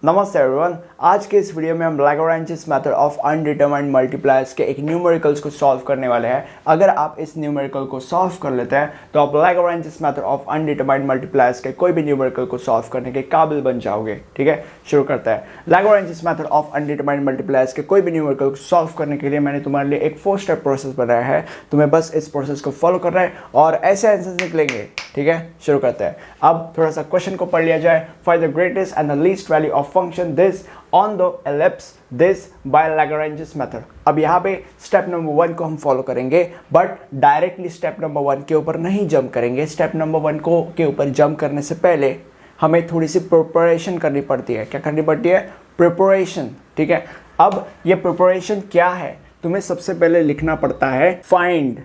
नमस्ते एवरीवन। आज के इस वीडियो में हम Lagrange method of undetermined multipliers के एक न्यूमेरिकल्स को सॉल्व करने वाले हैं। अगर आप इस न्यूमेरिकल को सॉल्व कर लेते हैं तो आप Lagrange method of undetermined multipliers के कोई भी न्यूमेरिकल को सॉल्व करने के काबिल बन जाओगे। ठीक है, शुरू करते हैं। Lagrange method of undetermined multipliers के कोई भी न्यूमेरिकल को सॉल्व करने के लिए मैंने तुम्हारे लिए एक 4 स्टेप प्रोसेस बनाया है। तुम्हें बस इस प्रोसेस को फॉलो करना है और ऐसे आंसर्स निकलेंगे। ठीक है, शुरू करते हैं। अब थोड़ा सा क्वेश्चन को पढ़ लिया जाए। Find the greatest and the least value of function this on the ellipse this by Lagrange method. अब यहाँ पे स्टेप नंबर 1 को हम फॉलो करेंगे, बट डायरेक्टली स्टेप नंबर 1 के ऊपर नहीं जंप करेंगे। स्टेप नंबर 1 को के ऊपर जंप करने से पहले हमें थोड़ी सी प्रिपरेशन करनी पड़ती है। क्या करनी पड़ती है? प्रिपरेशन। ठीक है, अब ये प्रिपरेशन क्या है? तुम्हें सबसे पहले लिखना पड़ता है find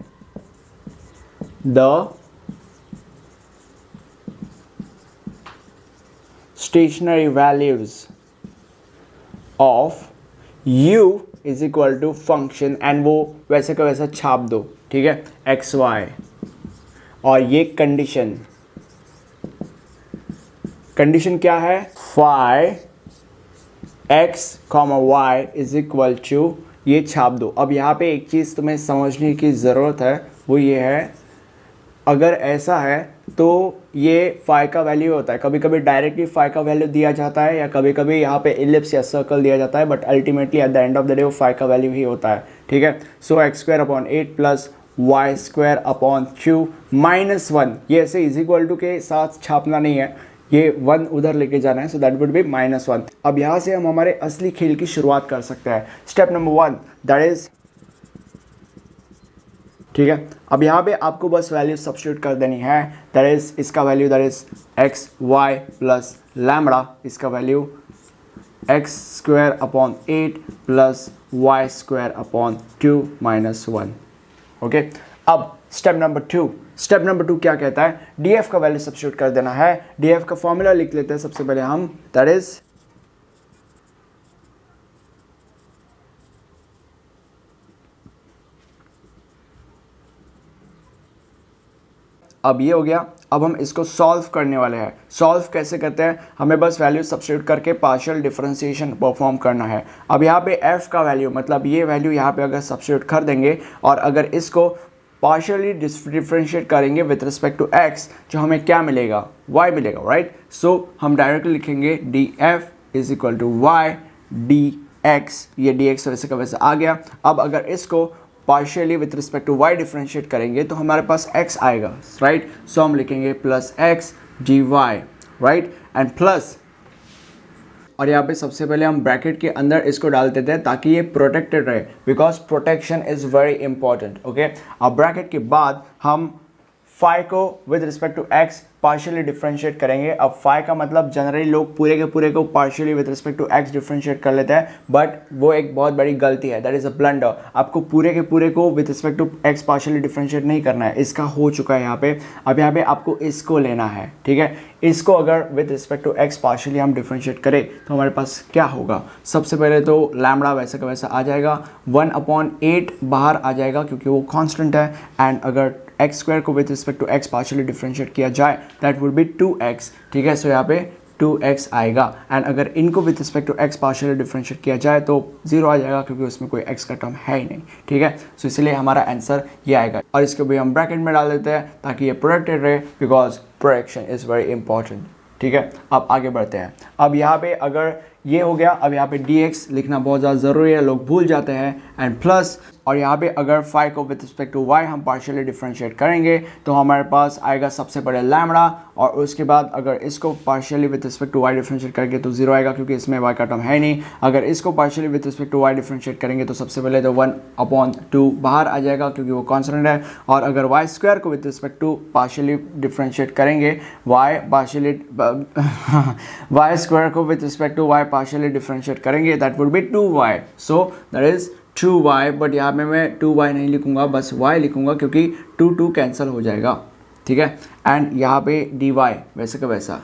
the stationary values of u is equal to function and वो वैसे का वैसा छाप दो। ठीक है, एक्स वाई, और ये कंडीशन क्या है? Phi X comma Y is equal to, ये छाप दो। अब यहाँ पे एक चीज़ तुम्हें समझने की ज़रूरत है, वो ये है, अगर ऐसा है तो ये फाई का वैल्यू होता है। कभी कभी डायरेक्टली फाई का वैल्यू दिया जाता है या कभी कभी यहाँ पे इलिप्स या सर्कल दिया जाता है, but ultimately at the end of the day वो फाई का वैल्यू ही होता है। ठीक है, so X square upon 8 plus Y square upon Q minus 1, ये ऐसे इज इक्वल टू के साथ छापना नहीं है, ये 1 उधर लेके जाना है, सो दैट वुड बी -1। अब यहाँ से हम हमारे असली खेल की शुरुआत कर सकते हैं। स्टेप नंबर 1 दैट इज, ठीक है, अब यहाँ पे आपको बस वैल्यू सब्स्टिट्यूट कर देनी है। दैट इज, इसका value that is X Y plus lambda, इसका value X square upon 8 plus Y square upon 2 minus 1। Okay, अब स्टेप नंबर 2 क्या कहता है? डीएफ का वैल्यू सब्स्टिट्यूट कर देना है। डीएफ का फॉर्मूला लिख लेते हैं सबसे पहले हम। दैट इज, अब ये हो गया। अब हम इसको सॉल्व करने वाले हैं। सॉल्व कैसे करते हैं? हमें बस वैल्यू सब्स्टिट्यूट करके पार्शियल डिफरेंशिएशन परफॉर्म करना है। अब यहाँ पे f का वैल्यू, मतलब ये वैल्यू यहाँ पे अगर सब्स्टिट्यूट कर देंगे और अगर इसको पार्शियली डिफरेंशिएट करेंगे विथ रिस्पेक्ट टू x, जो हमें क्या मिलेगा? y मिलेगा, राइट? सो हम डायरेक्टली लिखेंगे df is equal to y dx, ये dx वैसे का वैसे आ गया। अब अगर इसको partially with respect to y differentiate करेंगे तो हमारे पास x आएगा, राइट? सो हम लिखेंगे plus x dy, right, and plus, और यहाँ पे सबसे पहले हम ब्रैकेट के अंदर इसको डाल देते हैं ताकि ये प्रोटेक्टेड रहे, because protection is very important. Okay, अब ब्रैकेट के बाद हम फाई को with respect to X partially differentiate करेंगे। अब फाई का मतलब जनरली लोग पूरे के पूरे को partially with respect to X differentiate कर लेते हैं, बट वो एक बहुत बड़ी गलती है। That is a blunder. आपको पूरे के पूरे को with respect to X partially differentiate नहीं करना है, इसका हो चुका है यहाँ पे। अब यहाँ पे आपको इसको लेना है। ठीक है, इसको अगर with respect to X partially हम डिफरेंशिएट करें तो हमारे पास क्या होगा? सबसे पहले तो लैम्बडा वैसे का वैसा आ जाएगा, 1/8 बाहर आ जाएगा क्योंकि वो कॉन्स्टेंट है, एंड अगर एक्स स्क्वायर को with respect to X partially differentiate किया जाए दैट वुड बी 2x। ठीक है, सो यहाँ पे 2x आएगा, एंड अगर इनको with respect to X partially differentiate किया जाए तो 0 आ जाएगा क्योंकि उसमें कोई x का टर्म है ही नहीं। ठीक है, सो इसलिए हमारा आंसर ये आएगा, और इसको भी हम ब्रैकेट में डाल देते हैं ताकि ये प्रोटेक्टेड रहे, because protection is very important. ठीक है, अब आगे बढ़ते हैं। अब यहाँ पे अगर ये हो गया, अब यहाँ पे dx लिखना बहुत ज़्यादा ज़रूरी है, लोग भूल जाते हैं, एंड प्लस, और यहाँ पे अगर फाई को विथ रिस्पेक्ट टू y हम पार्शियली डिफरेंशिएट करेंगे तो हमारे पास आएगा सबसे पहले लैम्बडा, और उसके बाद अगर इसको partially with respect to y differentiate करेंगे तो 0 आएगा क्योंकि इसमें y का टर्म है नहीं। अगर इसको partially with respect to y differentiate करेंगे तो सबसे पहले तो 1/2 बाहर आ जाएगा क्योंकि वो कॉन्स्टेंट है, और अगर y स्क्वायर को with respect to partially differentiate करेंगे y स्क्वायर को with respect to y partially differentiate करेंगे that would be 2y। So that is 2y, but यहाँ पे मैं 2y नहीं लिखूंगा, बस y लिखूंगा क्योंकि 2 कैंसिल हो जाएगा। ठीक है, एंड यहाँ पे dy वैसे का वैसा,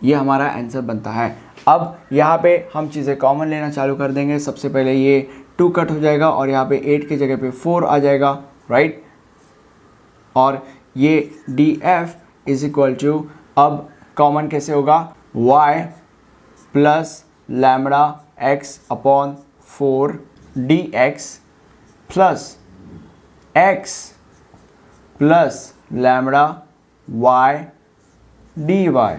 ये हमारा आंसर बनता है। अब यहाँ पे हम चीज़ें कॉमन लेना चालू कर देंगे। सबसे पहले ये 2 कट हो जाएगा और यहाँ पे 8 की जगह पे 4 आ जाएगा, राइट, और ये df इज इक्वल टू, अब कॉमन कैसे होगा? y plus lambda x upon 4 D X plus X plus lambda Y D Y,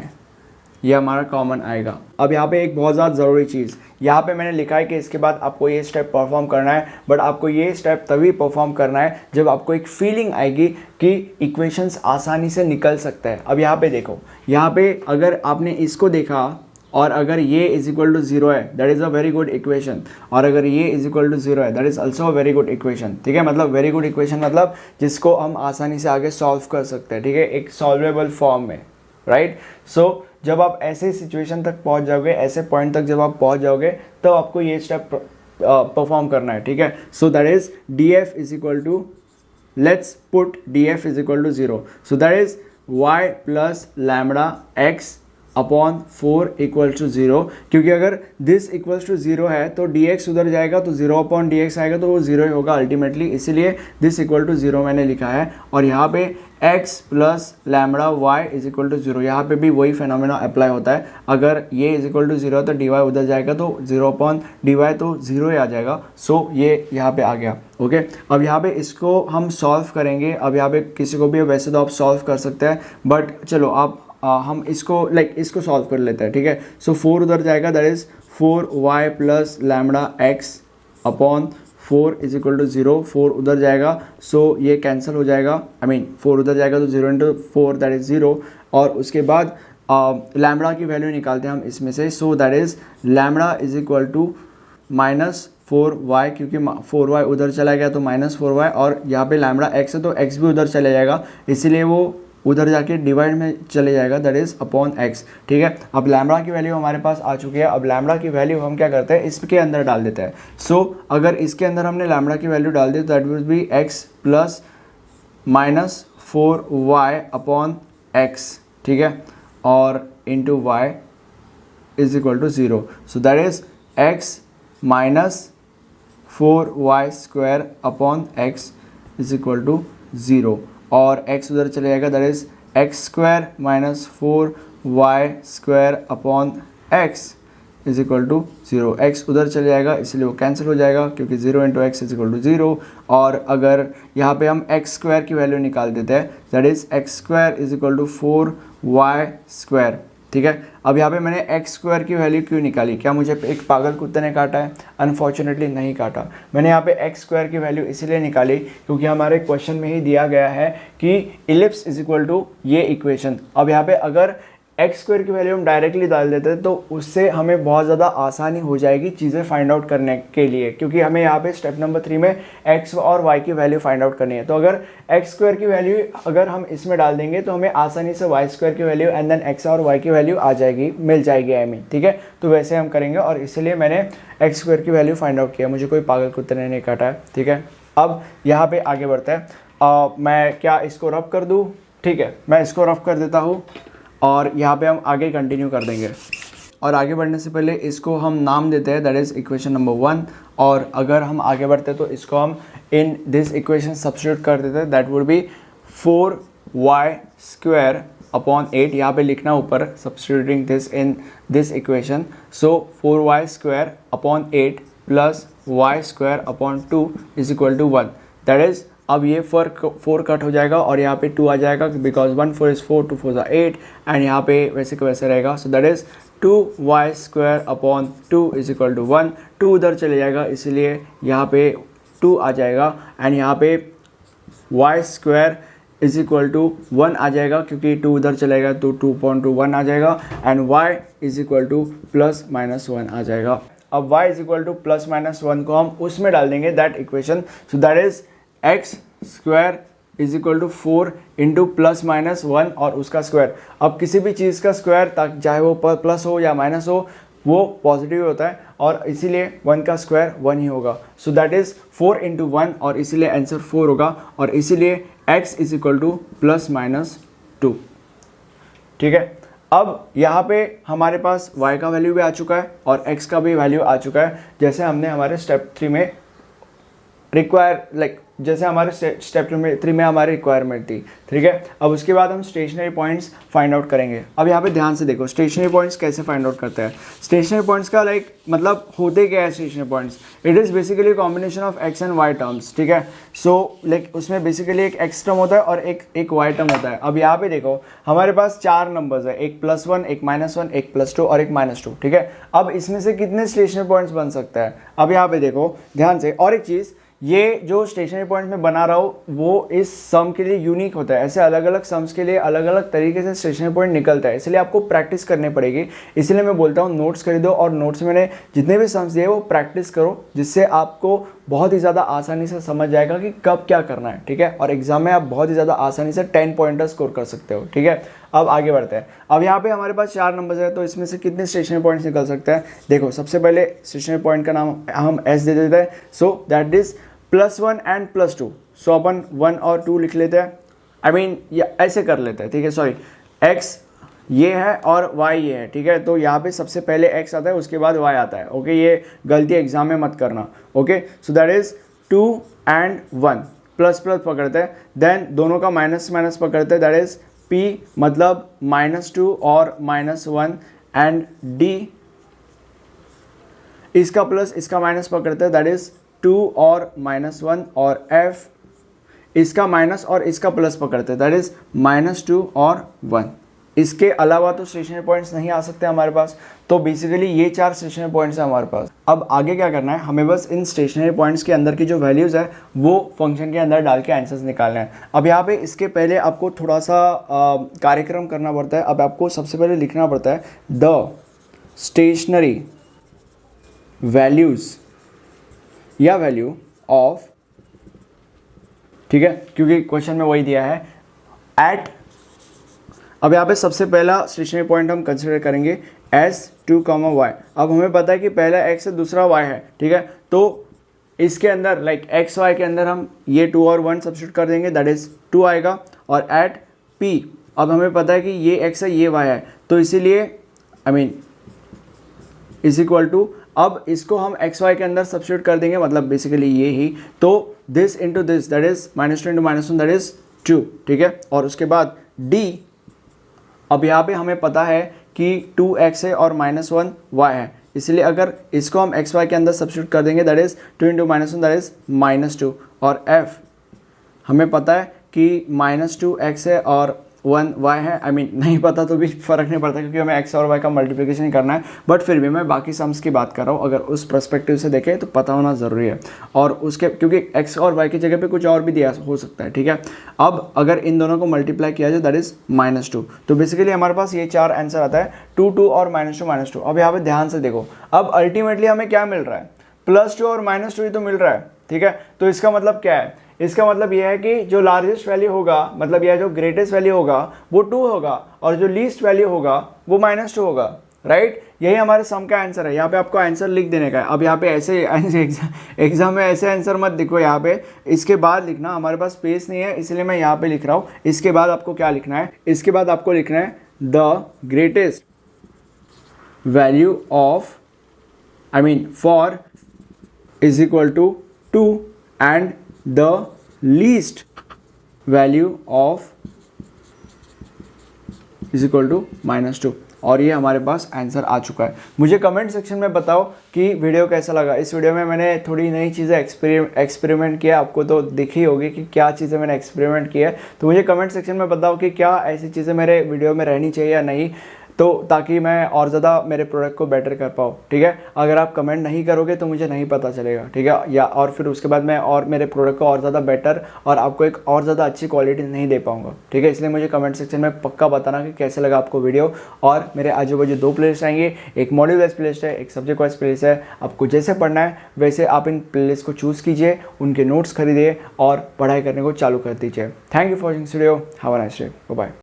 ये हमारा कॉमन आएगा। अब यहाँ पे एक बहुत ज़्यादा ज़रूरी चीज़, यहाँ पे मैंने लिखा है कि इसके बाद आपको ये स्टेप परफॉर्म करना है, बट आपको ये स्टेप तभी परफॉर्म करना है जब आपको एक फीलिंग आएगी कि इक्वेशंस आसानी से निकल सकता है। अब यहाँ पे देखो, यहाँ पे अगर आपने इसको देखा और अगर ये इज इक्वल टू 0 है, that is a very good equation, और अगर ये इज इक्वल टू 0 है, that is also a very good equation. ठीक है, मतलब वेरी गुड इक्वेशन मतलब जिसको हम आसानी से आगे सॉल्व कर सकते हैं। ठीक है, एक सॉल्वेबल फॉर्म में, राइट। सो जब आप ऐसे सिचुएशन तक पहुंच जाओगे, ऐसे पॉइंट तक जब आप पहुंच जाओगे, तो आपको ये स्टेप परफॉर्म करना है। ठीक है, so that is D F is equal to, let's put D F is equal to 0, so that is Y plus lambda x upon 4 equal to 0, क्योंकि अगर दिस इक्वल्स टू 0 है तो dx उधर जाएगा तो 0 अपॉन dx आएगा तो वो 0 ही होगा अल्टीमेटली, इसीलिए दिस इक्वल टू 0 मैंने लिखा है। और यहाँ पे x plus lambda y is equal to 0, यहाँ पे भी वही फेनोमेना अप्लाई होता है। अगर ये इज इक्वल टू 0 है तो dy उधर जाएगा तो 0 अपॉन dy तो 0 ही आ जाएगा। सो ये यहाँ पे आ गया। ओके, अब यहाँ पे इसको हम सॉल्व करेंगे। अब यहाँ पे किसी को भी वैसे तो आप सॉल्व कर सकते हैं, बट चलो आप हम इसको इसको सॉल्व कर लेते हैं। ठीक है, सो 4 उधर जाएगा, that is 4y plus lambda x upon 4 is equal to 0, 4 उधर जाएगा, सो ये कैंसिल हो जाएगा, आई मीन 4 उधर जाएगा तो 0 इंटू 4 दैट इज 0, और उसके बाद लैम्बडा की वैल्यू निकालते हैं हम इसमें से। So that is lambda is equal to minus 4y, क्योंकि 4y उधर चला गया तो माइनस 4y, और यहाँ पे लैम्बडा x है तो x भी उधर चला जाएगा, इसीलिए वो उधर जाके डिवाइड में चले जाएगा, दैट इज अपॉन x। ठीक है, अब लैम्बडा की वैल्यू हमारे पास आ चुकी है। अब लैम्बडा की वैल्यू हम क्या करते हैं, इसके अंदर डाल देते हैं। सो अगर इसके अंदर हमने लैम्बडा की वैल्यू डाल दी तो that will be x plus minus 4y upon x, ठीक है, और into y is equal to 0, so that is x minus 4y square upon x is equal to 0, और x उधर चले जाएगा, that is x square minus 4y square upon x is equal to 0। x उधर चले जाएगा इसलिए वो cancel हो जाएगा, क्योंकि 0 into x is equal to 0। और अगर यहाँ पे हम x स्क्वायर की वैल्यू निकाल देते हैं, that is x square is equal to 4y square. ठीक है, अब यहाँ पे मैंने एक्स स्क्वायर की वैल्यू क्यों निकाली, क्या मुझे एक पागल कुत्ते ने काटा है? अनफॉर्चुनेटली नहीं काटा। मैंने यहाँ पे एक्स स्क्वायर की वैल्यू इसलिए निकाली क्योंकि हमारे क्वेश्चन में ही दिया गया है कि इलिप्स इज इक्वल टू ये इक्वेशन। अब यहाँ पे अगर एक्स स्क्वायर की वैल्यू हम डायरेक्टली डाल देते हैं तो उससे हमें बहुत ज़्यादा आसानी हो जाएगी चीज़ें फाइंड आउट करने के लिए, क्योंकि हमें यहाँ पे स्टेप नंबर 3 में एक्स और वाई की वैल्यू फाइंड आउट करनी है। तो अगर एक्स स्क्वायर की वैल्यू अगर हम इसमें डाल देंगे तो हमें आसानी से वाई स्क्वायर की वैल्यू एंड देन एक्स और वाई की वैल्यू आ जाएगी, मिल जाएगी हमें। ठीक है, तो वैसे हम करेंगे और इसलिए मैंने एक्स स्क्वायर की वैल्यू फाइंड आउट किया, मुझे कोई पागल कुत्ते ने नहीं काटा है। ठीक है, अब यहाँ पर आगे बढ़ते हैं। मैं क्या इसको रब कर दूँ? ठीक है, मैं इसको रब कर देता हूँ और यहाँ पे हम आगे कंटिन्यू कर देंगे। और आगे बढ़ने से पहले इसको हम नाम देते हैं, दैट इज़ इक्वेशन नंबर 1। और अगर हम आगे बढ़ते हैं तो इसको हम इन दिस इक्वेशन सब्स्टिट्यूट कर देते हैं, that would be 4y square upon 8। यहाँ पे लिखना ऊपर substituting this in this equation. So 4y square upon 8 plus y square upon 2 is equal to 1। That is अब ये 4 कट हो जाएगा और यहाँ पे 2 आ जाएगा, बिकॉज 1 4 इज 4, 2 4 8, एंड यहाँ पे वैसे का वैसे रहेगा। So that is 2y square upon 2 is equal to 1। 2 उधर चले जाएगा इसलिए यहाँ पे 2 आ जाएगा, एंड यहाँ पे y square is equal to 1 आ जाएगा, क्योंकि 2 उधर चलेगा तो 2.21 आ जाएगा, and y is equal to plus minus 1 आ जाएगा। अब y is equal to plus minus 1 को हम उसमें डाल देंगे that equation. So that is x square is equal to 4 into plus minus 1 और उसका स्क्वायर। अब किसी भी चीज़ का स्क्वायर चाहे वो प्लस हो या माइनस हो वो पॉजिटिव होता है, और इसीलिए 1 का स्क्वायर 1 ही होगा। सो दैट इज़ 4 इंटू 1, और इसीलिए आंसर 4 होगा, और इसीलिए x is equal to plus minus 2। ठीक है, अब यहाँ पे हमारे पास y का वैल्यू भी आ चुका है और x का भी वैल्यू आ चुका है, जैसे हमने हमारे स्टेप 3 में रिक्वायर जैसे हमारे स्टेप 3 में हमारी रिक्वायरमेंट थी, ठीक है। अब उसके बाद हम स्टेशनरी पॉइंट्स फाइंड आउट करेंगे। अब यहाँ पे ध्यान से देखो स्टेशनरी पॉइंट्स कैसे फाइंड आउट करते हैं। स्टेशनरी पॉइंट्स का लाइक मतलब होते क्या है stationary points, it is basically combination of x and y terms, ठीक है। सो लाइक उसमें बेसिकली एक एक्स टर्म होता है और एक वाई टर्म होता है। अब यहाँ पे देखो हमारे पास 4 नंबर्स है, एक +1, एक -1, एक +2 और एक -2, ठीक है। अब इसमें से कितने स्टेशनरी पॉइंट्स बन सकता है, अब यहाँ पे देखो ध्यान से। और एक चीज़, ये जो स्टेशनरी पॉइंट में बना रहा हूँ वो इस सम के लिए यूनिक होता है। ऐसे अलग अलग सम्स के लिए अलग अलग तरीके से स्टेशनरी पॉइंट निकलता है, इसलिए आपको प्रैक्टिस करनी पड़ेगी। इसलिए मैं बोलता हूँ नोट्स खरीदो और नोट्स में मैंने जितने भी सम्स दिए वो प्रैक्टिस करो, जिससे आपको बहुत ही ज़्यादा आसानी से समझ जाएगा कि कब क्या करना है, ठीक है। और एग्जाम में आप बहुत ही ज़्यादा आसानी से 10 पॉइंटर स्कोर कर सकते हो, ठीक है। अब आगे बढ़ते हैं। अब यहाँ पे हमारे पास 4 नंबर्स है, तो इसमें से कितने स्टेशनरी पॉइंट्स निकल सकते हैं। देखो सबसे पहले स्टेशनरी पॉइंट का नाम हम एस दे देते हैं, सो दैट इज +1 एंड +2। सो अपन 1 और 2 लिख लेते हैं, आई मीन ऐसे कर लेते हैं, ठीक है। सॉरी, एक्स ये है और वाई ये है, ठीक है। तो यहाँ पे सबसे पहले एक्स आता है, उसके बाद वाई आता है, ओके। ये गलती एग्जाम में मत करना, okay. So that is 2 and 1, plus पकड़ते हैं, देन दोनों का माइनस पकड़ते हैं, दैट इज P मतलब -2 और -1 एंड D इसका प्लस इसका माइनस पकड़ते हैं, दैट इज 2 और -1 और F इसका माइनस और इसका प्लस पकड़ते हैं, दैट इज -2 और 1। इसके अलावा तो स्टेशनरी पॉइंट्स नहीं आ सकते हमारे पास। तो बेसिकली ये 4 स्टेशनरी पॉइंट्स हैं हमारे पास। अब आगे क्या करना है, हमें बस इन स्टेशनरी पॉइंट्स के अंदर की जो वैल्यूज़ है वो फंक्शन के अंदर डाल के आंसर्स निकालना है। अब यहाँ पे इसके पहले आपको थोड़ा सा कार्यक्रम करना पड़ता है। अब आपको सबसे पहले लिखना पड़ता है द स्टेशनरी वैल्यूज़ या वैल्यू ऑफ, ठीक है, क्योंकि क्वेश्चन में वही दिया है एट। अब यहाँ पे सबसे पहला स्टेशनरी पॉइंट हम कंसिडर करेंगे S2, y। अब हमें पता है कि पहला x है दूसरा y है, ठीक है। तो इसके अंदर लाइक x y के अंदर हम ये 2 और 1 सब्स्टिट्यूट कर देंगे, दैट इज 2 आएगा। और एट P अब हमें पता है कि ये x है ये y है, तो इसीलिए I mean is equal to, अब इसको हम एक्स वाई के अंदर सब्स्टिट्यूट कर देंगे, मतलब बेसिकली ये ही। तो this into this that is -2 into -1 that is 2, ठीक है। और उसके बाद D, अब यहाँ पे हमें पता है कि 2x है और -1 y है, इसलिए अगर इसको हम एक्स वाई के अंदर सब्स्टिट्यूट कर देंगे that is 2 into -1 that is -2। और F हमें पता है कि -2x है और 1 y है, आई मीन नहीं पता तो भी फ़र्क नहीं पड़ता क्योंकि हमें x और y का मल्टीप्लिकेशन ही करना है। बट फिर भी मैं बाकी सम्स की बात कर रहा हूँ, अगर उस पर्सपेक्टिव से देखें तो पता होना ज़रूरी है। और उसके क्योंकि x और y की जगह पे कुछ और भी दिया हो सकता है, ठीक है। अब अगर इन दोनों को मल्टीप्लाई किया जाए दैट इज -2, तो बेसिकली हमारे पास ये 4 आंसर आता है 2 2 और -2। अब यहाँ पे ध्यान से देखो, अब अल्टीमेटली हमें क्या मिल रहा है, +2 और -2 ही तो मिल रहा है, ठीक है। तो इसका मतलब क्या है, इसका मतलब यह है कि जो लार्जेस्ट वैल्यू होगा, मतलब यह जो ग्रेटेस्ट वैल्यू होगा वो 2 होगा और जो लीस्ट वैल्यू होगा वो -2 होगा, राइट। यही हमारे सम का आंसर है। यहाँ पे आपको आंसर लिख देने का है। अब यहाँ पे ऐसे एग्जाम में ऐसे आंसर मत देखो, यहाँ पे इसके बाद लिखना, हमारे पास स्पेस नहीं है इसलिए मैं यहाँ पे लिख रहा हूँ। इसके बाद आपको क्या लिखना है, इसके बाद आपको लिखना है the greatest value of, I mean for is equal to 2 and the least value of is equal to -2। और ये हमारे पास आंसर आ चुका है। मुझे कमेंट सेक्शन में बताओ कि वीडियो कैसा लगा। इस वीडियो में मैंने थोड़ी नई चीज़ें एक्सपेरिमेंट किया, आपको तो दिखी होगी कि क्या चीज़ें मैंने एक्सपेरिमेंट किया है। तो मुझे कमेंट सेक्शन में बताओ कि क्या ऐसी चीज़ें मेरे वीडियो में रहनी चाहिए या नहीं, तो ताकि मैं और ज़्यादा मेरे प्रोडक्ट को बेटर कर पाऊँ, ठीक है। अगर आप कमेंट नहीं करोगे तो मुझे नहीं पता चलेगा, ठीक है। या और फिर उसके बाद मैं और मेरे प्रोडक्ट को और ज़्यादा बेटर और आपको एक और ज़्यादा अच्छी क्वालिटी नहीं दे पाऊँगा, ठीक है। इसलिए मुझे कमेंट सेक्शन में पक्का बताना कि कैसे लगा आपको वीडियो। और मेरे आजू बाजू 2 प्लेलिस्ट आएंगे, एक मॉड्यूल वाइज प्लेलिस्ट है, एक सब्जेक्ट वाइज प्लेलिस्ट है। आपको जैसे पढ़ना है वैसे आप इन प्लेलिस्ट को चूज़ कीजिए, उनके नोट्स खरीदिए और पढ़ाई करने को चालू कर दीजिए। Thank you for watching this video, have a nice day, bye.